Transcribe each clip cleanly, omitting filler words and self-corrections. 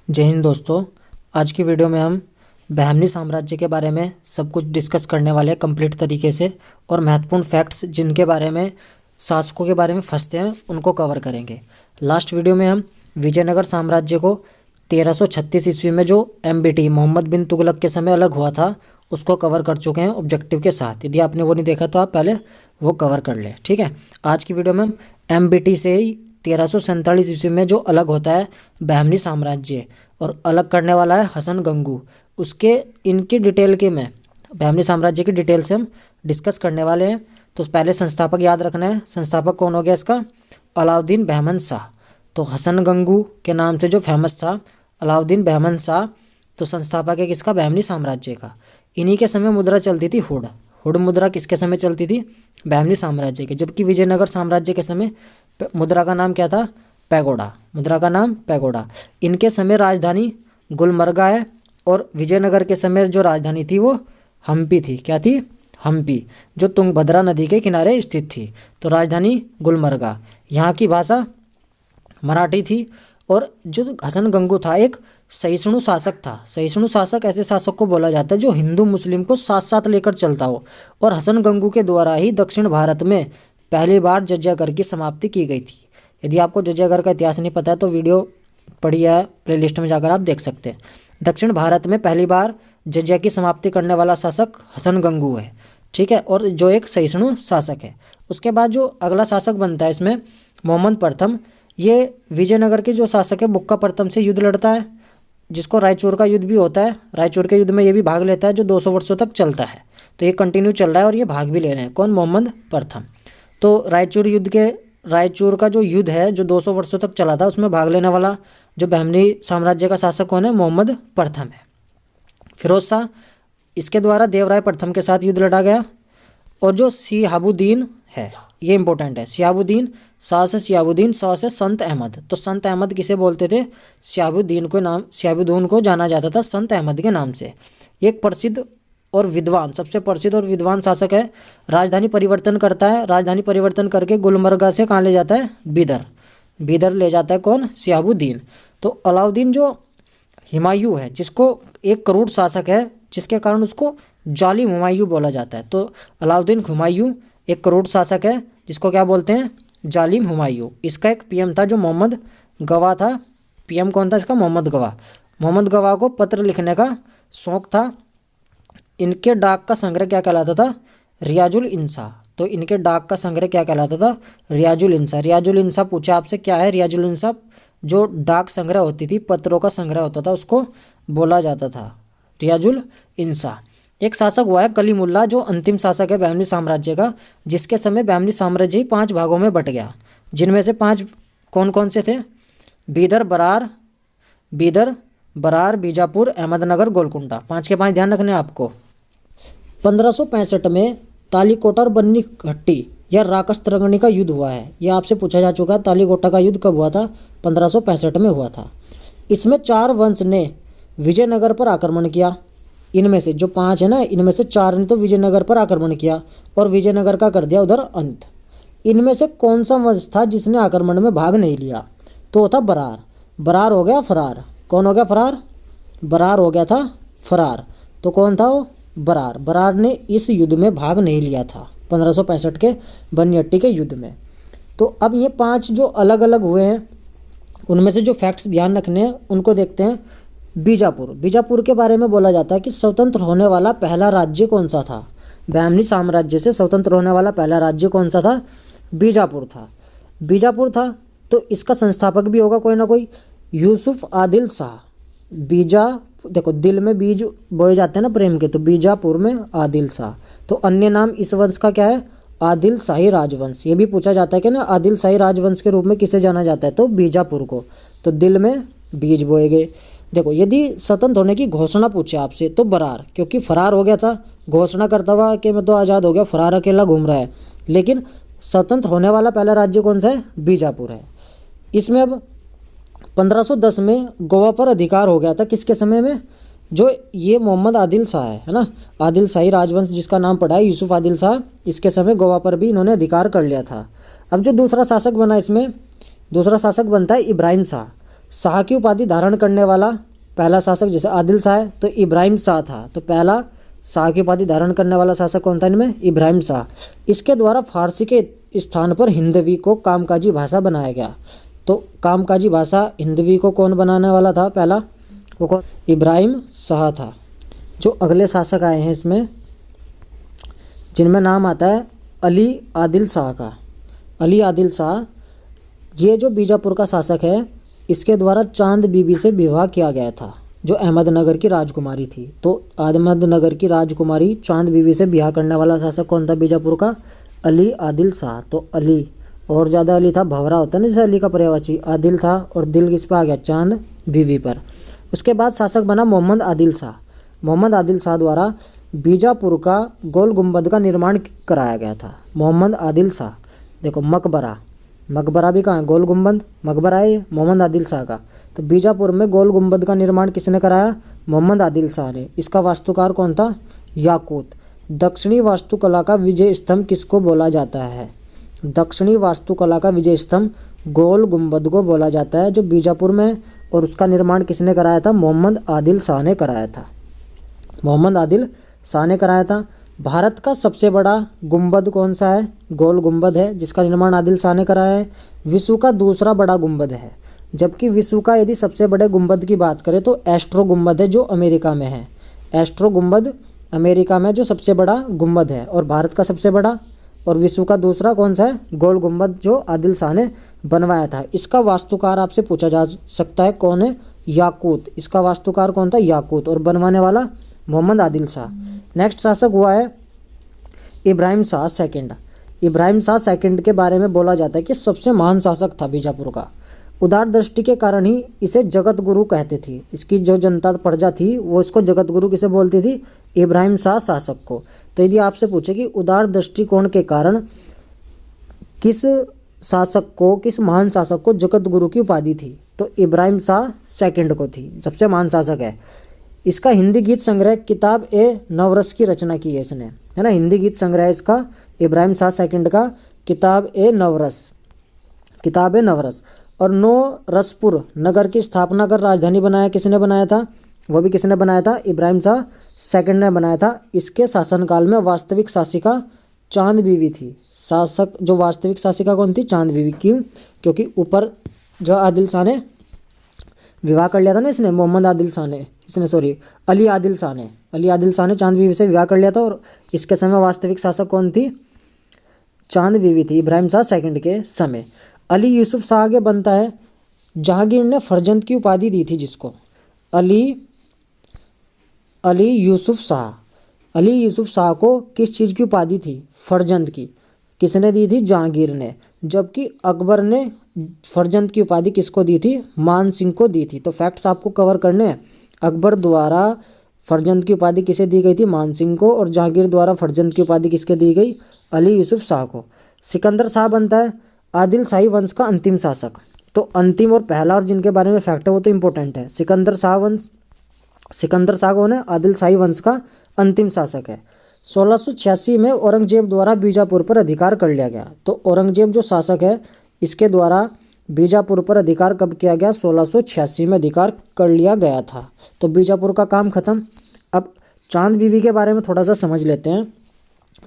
जय हिंद दोस्तों। आज की वीडियो में हम बहमनी साम्राज्य के बारे में सब कुछ डिस्कस करने वाले हैं कंप्लीट तरीके से, और महत्वपूर्ण फैक्ट्स जिनके बारे में शासकों के बारे में फंसते हैं उनको कवर करेंगे। लास्ट वीडियो में हम विजयनगर साम्राज्य को 1336 ईस्वी में जो MBT मोहम्मद बिन तुगलक के समय अलग हुआ था उसको कवर कर चुके हैं ऑब्जेक्टिव के साथ। यदि आपने वो नहीं देखा तो आप पहले वो कवर कर लें, ठीक है। आज की वीडियो में हम MBT से ही 1347 ईस्वी में जो अलग होता है बहमनी साम्राज्य और अलग करने वाला है हसन गंगू, उसके इनकी डिटेल के में बहमनी साम्राज्य की डिटेल से हम डिस्कस करने वाले हैं। तो पहले संस्थापक याद रखना है। संस्थापक कौन हो गया इसका? अलाउद्दीन बहमन शाह। तो हसन गंगू के नाम से जो फेमस था अलाउद्दीन बहमन शाह, तो संस्थापक है किसका? बहमनी साम्राज्य का। इन्हीं के समय मुद्रा चलती थी हुड। हुड मुद्रा किसके समय चलती थी? बहमनी साम्राज्य के। जबकि विजयनगर साम्राज्य के समय मुद्रा का नाम क्या था? पैगोडा। मुद्रा का नाम पैगोडा। इनके समय राजधानी गुलमर्गा है, और विजयनगर के समय जो राजधानी थी वो हम्पी थी। क्या थी? हम्पी, जो तुंगभद्रा नदी के किनारे स्थित थी। तो राजधानी गुलमर्गा। यहाँ की भाषा मराठी थी। और जो हसन गंगू था एक सहिष्णु शासक था। सहिष्णु शासक ऐसे शासक को बोला जाता है जो हिंदू मुस्लिम को साथ साथ लेकर चलता हो। और हसन गंगू के द्वारा ही दक्षिण भारत में पहली बार जजिया कर की समाप्ति की गई थी। यदि आपको जजिया कर का इतिहास नहीं पता है तो वीडियो पढ़ी है, प्लेलिस्ट में जाकर आप देख सकते हैं। दक्षिण भारत में पहली बार जजिया की समाप्ति करने वाला शासक हसन गंगू है, ठीक है, और जो एक सहिष्णु शासक है। उसके बाद जो अगला शासक बनता है इसमें मोहम्मद प्रथम। ये विजयनगर के जो शासक है बुक्का प्रथम से युद्ध लड़ता है, जिसको रायचूर का युद्ध भी होता है। रायचूर के युद्ध में ये भी भाग लेता है जो 200 वर्षों तक चलता है। तो ये कंटिन्यू चल रहा है और ये भाग भी ले रहे हैं। कौन? मोहम्मद प्रथम। तो रायचूर का जो युद्ध है जो 200 वर्षों तक चला था उसमें भाग लेने वाला जो बहमनी साम्राज्य का शासक कौन है? मोहम्मद प्रथम है। फिरोज शाह, इसके द्वारा देवराय प्रथम के साथ युद्ध लड़ा गया। और जो शिहाबुद्दीन है, ये इंपॉर्टेंट है। शिहाबुद्दीन, शाह से शिहाबुद्दीन, शाह से संत अहमद। तो संत अहमद किसे बोलते थे? शिहाबुद्दीन को जाना जाता था संत अहमद के नाम से। एक प्रसिद्ध और विद्वान, सबसे प्रसिद्ध और विद्वान शासक है। राजधानी परिवर्तन करता है। राजधानी परिवर्तन करके गुलमर्गा से कहाँ ले जाता है? बीदर ले जाता है। कौन? शिहाबुद्दीन। तो अलाउद्दीन जो हुमायूं है, जिसको एक करूड़ शासक है, जिसके कारण उसको जालिम हुमायूं बोला जाता है। तो अलाउद्दीन हुमायूं एक करूड़ शासक है जिसको क्या बोलते हैं? जालिम हुमायूं। इसका एक PM था जो मोहम्मद गवा था। PM कौन था इसका? मोहम्मद गवा। मोहम्मद गवा को पत्र लिखने का शौक था। इनके डाक का संग्रह क्या कहलाता था? रियाजुल इंसा। तो इनके डाक का संग्रह क्या कहलाता था? रियाजुल इंसा। रियाजुल इंसा पूछा आपसे क्या है? रियाजुल इंसा जो डाक संग्रह होती थी, पत्रों का संग्रह होता था, उसको बोला जाता था रियाजुल इंसा। एक शासक हुआ है कलीमुल्ला, जो अंतिम शासक है बहमनी साम्राज्य का, जिसके समय बहमनी साम्राज्य ही 5 भागों में बट गया। जिनमें से 5 कौन कौन से थे? बीदर, बरार, बीजापुर, अहमदनगर, गोलकुंडा। 5 के 5 ध्यान रखने आपको। 1565 में तालीकोटा और बन्नी घट्टी या राकस्तरगणी का युद्ध हुआ है। यह आपसे पूछा जा चुका है। तालीकोटा का युद्ध कब हुआ था? 1565 में हुआ था। इसमें 4 वंश ने विजयनगर पर आक्रमण किया। इनमें से जो 5 है ना, इनमें से 4 ने तो विजयनगर पर आक्रमण किया और विजयनगर का कर दिया उधर अंत। इनमें से कौन सा वंश था जिसने आक्रमण में भाग नहीं लिया? तो वो था बरार। बरार हो गया फरार। कौन हो गया फरार? बरार हो गया था फरार। तो कौन था वो? बरार। बरार ने इस युद्ध में भाग नहीं लिया था 1565 के बनियट्टी के युद्ध में। तो अब ये 5 जो अलग अलग हुए हैं उनमें से जो फैक्ट्स ध्यान रखने हैं उनको देखते हैं। बीजापुर के बारे में बोला जाता है कि स्वतंत्र होने वाला पहला राज्य कौन सा था? बहमनी साम्राज्य से स्वतंत्र होने वाला पहला राज्य कौन सा था? बीजापुर था। तो इसका संस्थापक भी होगा कोई ना कोई, यूसुफ आदिल शाह। देखो दिल में बीज बोए जाते हैं ना प्रेम के, तो बीजापुर में आदिल शाह। तो अन्य नाम इस वंश का क्या है? आदिल शाही राजवंश। ये भी पूछा जाता है कि ना आदिल शाही राजवंश के रूप में किसे जाना जाता है? तो बीजापुर को। तो दिल में बीज बोए गए। देखो यदि स्वतंत्र होने की घोषणा पूछे आपसे तो बरार, क्योंकि फरार हो गया था, घोषणा करता हुआ कि मैं तो आज़ाद हो गया, फरार अकेला घूम रहा है। लेकिन स्वतंत्र होने वाला पहला राज्य कौन सा है? बीजापुर है। इसमें अब 1510 में गोवा पर अधिकार हो गया था। किसके समय में? जो ये मोहम्मद आदिल शाह है ना, आदिल शाही राजवंश जिसका नाम पड़ा है यूसुफ आदिल शाह, इसके समय गोवा पर भी इन्होंने अधिकार कर लिया था। अब जो दूसरा शासक बना, इसमें दूसरा शासक बनता है इब्राहिम शाह। शाह की उपाधि धारण करने वाला पहला शासक, जैसे आदिल शाह है तो इब्राहिम शाह था, तो पहला शाह की उपाधि धारण करने वाला शासक कौन था इनमें? इब्राहिम शाह। इसके द्वारा फारसी के स्थान पर हिंदवी को कामकाजी भाषा बनाया गया। तो कामकाजी भाषा हिंदवी को कौन बनाने वाला था पहला? वो कौन? इब्राहिम शाह था। जो अगले शासक आए हैं इसमें, जिनमें नाम आता है अली आदिल शाह का। अली आदिल शाह, ये जो बीजापुर का शासक है, इसके द्वारा चांद बीबी से विवाह किया गया था, जो अहमदनगर की राजकुमारी थी। तो अहमदनगर की राजकुमारी चांद बीबी से ब्याह करने वाला शासक कौन था बीजापुर का? अली आदिल शाह। तो अली, और ज़्यादा अली था, भंवरा होता है ना जैसे अली का पर्यायवाची, आदिल था, और दिल किस पे आ गया? चांद बीवी पर। उसके बाद शासक बना मोहम्मद आदिल शाह। मोहम्मद आदिल शाह द्वारा बीजापुर का गोल गुंबद का निर्माण कराया गया था। मोहम्मद आदिल शाह, देखो मकबरा, मकबरा भी कहाँ है? गोल गुंबद मकबरा है ये मोहम्मद आदिल शाह का। तो बीजापुर में गोल गुंबद का निर्माण किसने कराया? मोहम्मद आदिल शाह ने। इसका वास्तुकार कौन था? याकूत। दक्षिणी वास्तुकला का विजय स्तंभ किसको बोला जाता है? दक्षिणी वास्तुकला का विजय स्तंभ गोल गुंबद को बोला जाता है, जो बीजापुर में, और उसका निर्माण किसने कराया था? मोहम्मद आदिल शाह ने कराया था। मोहम्मद आदिल शाह ने कराया था। भारत का सबसे बड़ा गुंबद कौन सा है? गोल गुंबद है, जिसका निर्माण आदिल शाह ने कराया है। विश्व का दूसरा बड़ा गुंबद है, जबकि विश्व का यदि सबसे बड़े गुंबद की बात करें तो एस्ट्रो गुंबद है, जो अमेरिका में है। एस्ट्रो गुंबद अमेरिका में जो सबसे बड़ा गुंबद है, और भारत का सबसे बड़ा और विश्व का दूसरा कौन सा है? गोल गुंबद, जो आदिल शाह ने बनवाया था। इसका वास्तुकार आपसे पूछा जा सकता है कौन है? याकूत। इसका वास्तुकार कौन था? याकूत, और बनवाने वाला मोहम्मद आदिल शाह। नेक्स्ट शासक हुआ है इब्राहिम शाह सेकंड। इब्राहिम शाह सेकंड के बारे में बोला जाता है कि सबसे महान शासक था बीजापुर का। उदार दृष्टि के कारण ही इसे जगत गुरु कहते थे। इसकी जो जनता प्रजा थी वो इसको जगत गुरु किसे बोलती थी? इब्राहिम शाह शासक को। तो यदि आपसे पूछे कि उदार दृष्टिकोण के कारण किस शासक को, किस महान शासक को जगत गुरु की उपाधि थी, तो इब्राहिम शाह सेकंड को थी, सबसे महान शासक है। इसका हिंदी गीत संग्रह किताब ए नवरस की रचना की है इसने, है ना। हिंदी गीत संग्रह इसका इब्राहिम शाह सेकंड का किताब ए नवरस, किताब ए नवरस। और नौरसपुर नगर की स्थापना कर राजधानी बनाया किसने बनाया था? वो भी किसने बनाया था? इब्राहिम शाह सेकंड ने बनाया था। इसके शासनकाल में वास्तविक शासिका चांद बीवी थी। शासक जो वास्तविक शासिका कौन थी? चांद बीवी। क्यों? क्योंकि ऊपर जो आदिल शाह ने विवाह कर लिया था ना, इसने मोहम्मद आदिल शाह ने, इसने सॉरी अली आदिल शाह ने, अली आदिल शाह ने चांद बीवी से विवाह कर लिया था, और इसके समय वास्तविक शासक कौन थी? चांद बीवी थी इब्राहिम शाह सेकंड के समय। अली यूसुफ शाह आगे बनता है। जहांगीर ने फरजंद की उपाधि दी थी जिसको, अली यूसुफ शाह। अली यूसुफ शाह को किस चीज़ की उपाधि थी? फरजंद की। किसने दी थी? जहांगीर ने। जबकि अकबर ने फरजंद की उपाधि किसको दी थी? मान सिंह को दी थी। तो फैक्ट्स आपको कवर करने हैं। अकबर द्वारा फरजंद की उपाधि किसे दी गई थी? मान सिंह को। और जहांगीर द्वारा फरजंद की उपाधि किसके दी गई? अली यूसुफ शाह को। सिकंदर शाह बनता है आदिल शाही वंश का अंतिम शासक। तो अंतिम और पहला, और जिनके बारे में फैक्ट है वो तो इंपॉर्टेंट है। सिकंदर शाह वंश, सिकंदर शाह कौन है? आदिल शाही वंश का अंतिम शासक है। 1686 में औरंगजेब द्वारा बीजापुर पर अधिकार कर लिया गया। तो औरंगजेब जो शासक है, इसके द्वारा बीजापुर पर अधिकार कब किया गया? 1686 में अधिकार कर लिया गया था। तो बीजापुर का काम खत्म। अब चांद बीवी के बारे में थोड़ा सा समझ लेते हैं।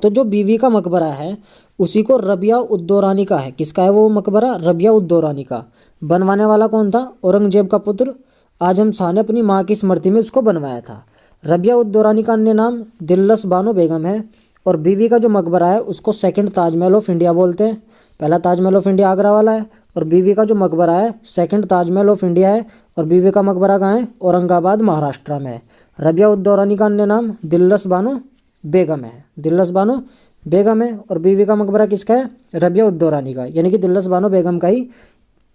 तो जो बीवी का मकबरा है उसी को रबिया उद्दौरानी का है। किसका है वो मकबरा? रबिया उद्दौरानी का। बनवाने वाला कौन था? औरंगजेब का पुत्र आजम शाह ने अपनी माँ की स्मृति में उसको बनवाया था। रबिया उद्दौरानी का अन्य नाम दिलरस बानो बेगम है। और बीवी का जो मकबरा है उसको सेकंड ताजमहल ऑफ इंडिया बोलते हैं। पहला ताजमहल ऑफ इंडिया आगरा वाला है, और बीवी का जो मकबरा है सेकंड ताजमहल ऑफ इंडिया है। और बीवी का मकबरा कहाँ है? औरंगाबाद महाराष्ट्र में है। रबिया उद्दौरानी का अन्य नाम दिलरस बानो बेगम है, दिलरस बानो बेगम है। और बीवी का मकबरा किसका है? रबिया उद्दौरानी का, यानी कि दिलरस बानो बेगम का ही,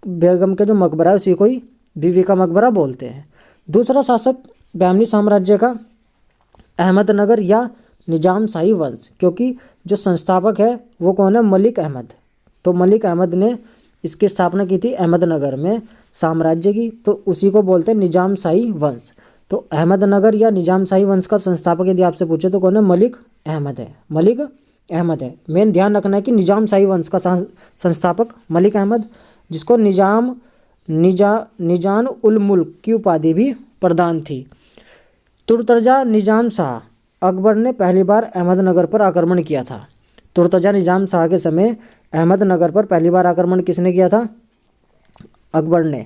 बेगम के जो मकबरा है उसी को ही बीवी का मकबरा बोलते हैं। दूसरा शासक बहमनी साम्राज्य का अहमदनगर या निजाम शाही वंश, क्योंकि जो संस्थापक है वो कौन है? मलिक अहमद। तो मलिक अहमद ने इसकी स्थापना की थी अहमदनगर में साम्राज्य की, तो उसी को बोलते हैं निजाम शाही वंश। तो अहमदनगर या निजाम शाही वंश का संस्थापक यदि आपसे पूछे तो कौन है? मलिक अहमद है, मलिक अहमद है। मेन ध्यान रखना है कि निजाम शाही वंश का संस्थापक मलिक अहमद, जिसको निजाम निजान उल मुल्क की उपाधि भी प्रदान थी। तुर्तजा निजाम शाह अकबर ने पहली बार अहमदनगर पर आक्रमण किया था। तुर्तजा निजाम शाह के समय अहमदनगर पर पहली बार आक्रमण किसने किया था? अकबर ने।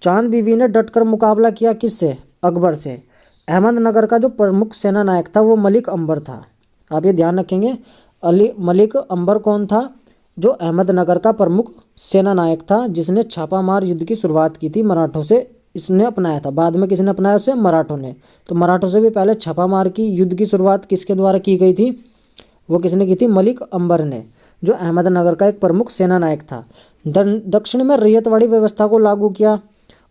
चांद बीबी ने डटकर मुकाबला किया किससे? अकबर से। अहमदनगर का जो प्रमुख सेना नायक था वो मलिक अंबर था। आप ये ध्यान रखेंगे, मलिक अंबर कौन था? जो अहमदनगर का प्रमुख सेना नायक था, जिसने छापामार युद्ध की शुरुआत की थी मराठों से, इसने अपनाया था। बाद में किसने अपनाया उसे? मराठों ने। तो मराठों से भी पहले छापामार की युद्ध की शुरुआत किसके द्वारा की गई थी? वो किसने की थी? मलिक अंबर ने, जो अहमदनगर का एक प्रमुख सेना नायक था। दक्षिण में रैयतवाड़ी व्यवस्था को लागू किया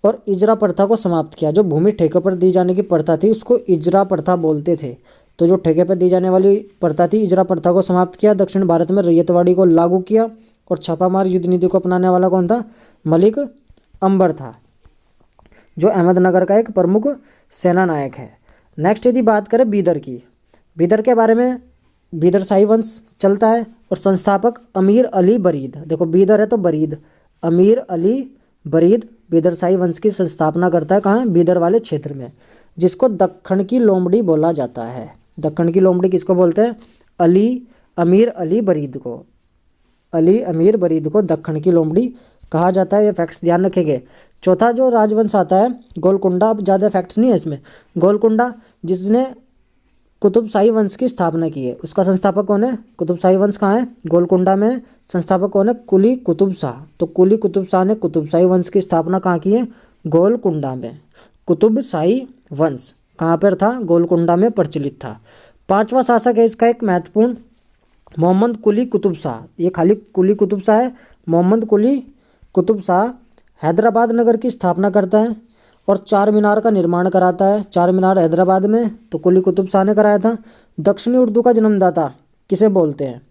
और इजरा प्रथा को समाप्त किया। जो भूमि ठेके पर दी जाने की प्रथा थी उसको इजरा प्रथा बोलते थे। तो जो ठेके पर दी जाने वाली प्रथा थी, इजरा प्रथा को समाप्त किया। दक्षिण भारत में रैयतवाड़ी को लागू किया और छापामार युद्ध नीति को अपनाने वाला कौन था? मलिक अंबर था, जो अहमदनगर का एक प्रमुख सेना नायक है। नेक्स्ट यदि बात करें बीदर की, बीदर के बारे में, बीदर शाही वंश चलता है और संस्थापक अमीर अली बरीद। देखो बीदर है तो बरीद, अमीर अली बरीद बीदर शाही वंश की संस्थापना करता है। कहाँ? बीदर वाले क्षेत्र में, जिसको दक्कन की लोमड़ी बोला जाता है। दक्कन की लोमड़ी किसको बोलते हैं? अमीर अली बरीद को, अली अमीर बरीद को दक्कन की लोमड़ी कहा जाता है। ये फैक्ट्स ध्यान रखेंगे। चौथा जो राजवंश आता है गोलकुंडा, अब ज़्यादा फैक्ट्स नहीं है इसमें। गोलकुंडा जिसने कुतुब शाही वंश की स्थापना की है, उसका संस्थापक कौन है? कुतुब शाही वंश कहाँ है? गोलकुंडा में। संस्थापक कौन है? कुली कुतुब शाह। तो कुली कुतुब शाह ने कुतुब शाही वंश की स्थापना कहाँ की है? गोलकुंडा में। कुतुब शाही वंश कहाँ पर था? गोलकुंडा में प्रचलित था। पांचवा शासक है इसका एक महत्वपूर्ण, मोहम्मद कुली कुतुब शाह। ये खाली कुली कुतुब शाह है। मोहम्मद कुली कुतुब शाह हैदराबाद नगर की स्थापना करता है और चार मीनार का निर्माण कराता है। चार मीनार हैदराबाद में तो कुली कुतुब शाह ने कराया था। दक्षिणी उर्दू का जन्मदाता किसे बोलते हैं?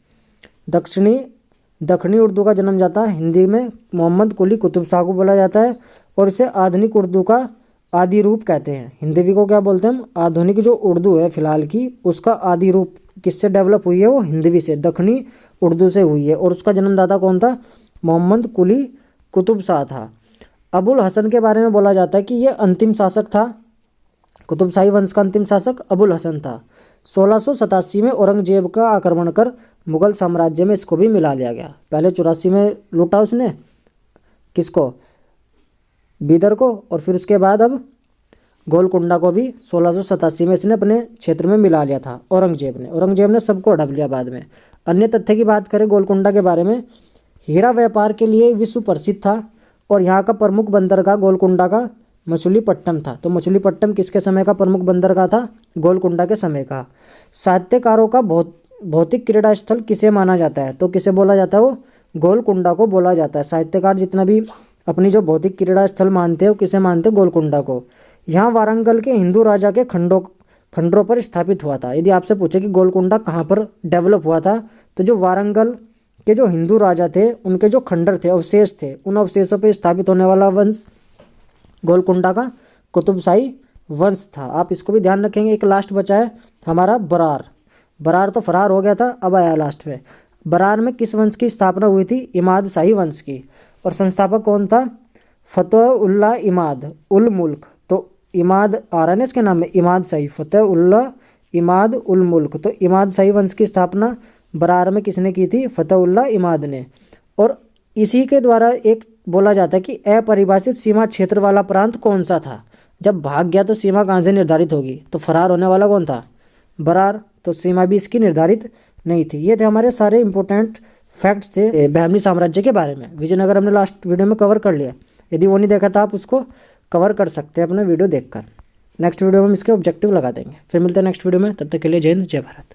दक्षिणी उर्दू का जन्मदाता हिंदी में मोहम्मद कुली कुतुब शाह को बोला जाता है और इसे आधुनिक उर्दू का आदि रूप कहते हैं। हिंदवी को क्या बोलते हैं हम? आधुनिक जो उर्दू है फिलहाल की, उसका आदि रूप किससे डेवलप हुई है? वो हिंदवी से, दक्षिणी उर्दू से हुई है। और उसका जन्मदाता कौन था? मोहम्मद कुली कुतुब शाह था। अबुल हसन के बारे में बोला जाता है कि ये अंतिम शासक था। कुतुब शाही वंश का अंतिम शासक अबुल हसन था। 1687 में औरंगजेब का आक्रमण कर मुगल साम्राज्य में इसको भी मिला लिया गया। पहले 84 में लूटा उसने किसको? बीदर को, और फिर उसके बाद अब गोलकुंडा को भी 1687 में इसने अपने क्षेत्र में मिला लिया था औरंगजेब ने सबको हड़प लिया बाद में। अन्य तथ्य की बात करें गोलकुंडा के बारे में, हीरा व्यापार के लिए विश्व प्रसिद्ध था और यहाँ का प्रमुख बंदरगाह गोलकुंडा का मछलीपट्टनम था। तो मछलीपट्टनम किसके समय का प्रमुख बंदरगाह था? गोलकुंडा के समय का। साहित्यकारों का भौतिक क्रीड़ा स्थल किसे माना जाता है? तो किसे बोला जाता है? वो गोलकुंडा को बोला जाता है। साहित्यकार जितना भी अपनी जो भौतिक क्रीड़ा स्थल मानते हैं वो किसे मानते हैं? गोलकुंडा को। यहाँ वारंगल के हिंदू राजा के खंडरों पर स्थापित हुआ था। यदि आपसे पूछे कि गोलकुंडा कहाँ पर डेवलप हुआ था, तो जो वारंगल के जो हिंदू राजा थे उनके जो खंडर थे, अवशेष थे, उन अवशेषों पर स्थापित होने वाला वंश गोलकुंडा का कुतुब शाही वंश था। आप इसको भी ध्यान रखेंगे। एक लास्ट बचा है हमारा बरार तो फरार हो गया था, अब आया लास्ट में। बरार में किस वंश की स्थापना हुई थी? इमाद शाही वंश की। और संस्थापक कौन था? फतेह-उल्लाह इमाद उल मुल्क। तो इमाद आ रहा है ना इसके नाम में, इमाद शाही, फतेह-उल्लाह इमाद उल मुल्क। तो इमाद शाही वंश की स्थापना बरार में किसने की थी? फतेह-उल्लाह इमाद ने। और इसी के द्वारा एक बोला जाता है कि अपरिभाषित सीमा क्षेत्र वाला प्रांत कौन सा था? जब भाग गया तो सीमा कहाँ से निर्धारित होगी? तो फरार होने वाला कौन था? बरार। तो सीमा भी इसकी निर्धारित नहीं थी। ये थे हमारे सारे इंपॉर्टेंट फैक्ट्स थे बहमनी साम्राज्य के बारे में। विजयनगर हमने लास्ट वीडियो में कवर कर लिया। यदि वो नहीं देखा था आप उसको कवर कर सकते हैं अपने वीडियो देखकर। नेक्स्ट वीडियो में हम इसके ऑब्जेक्टिव लगा देंगे। फिर मिलते हैं नेक्स्ट वीडियो में, तब तक के लिए जय हिंद जय भारत।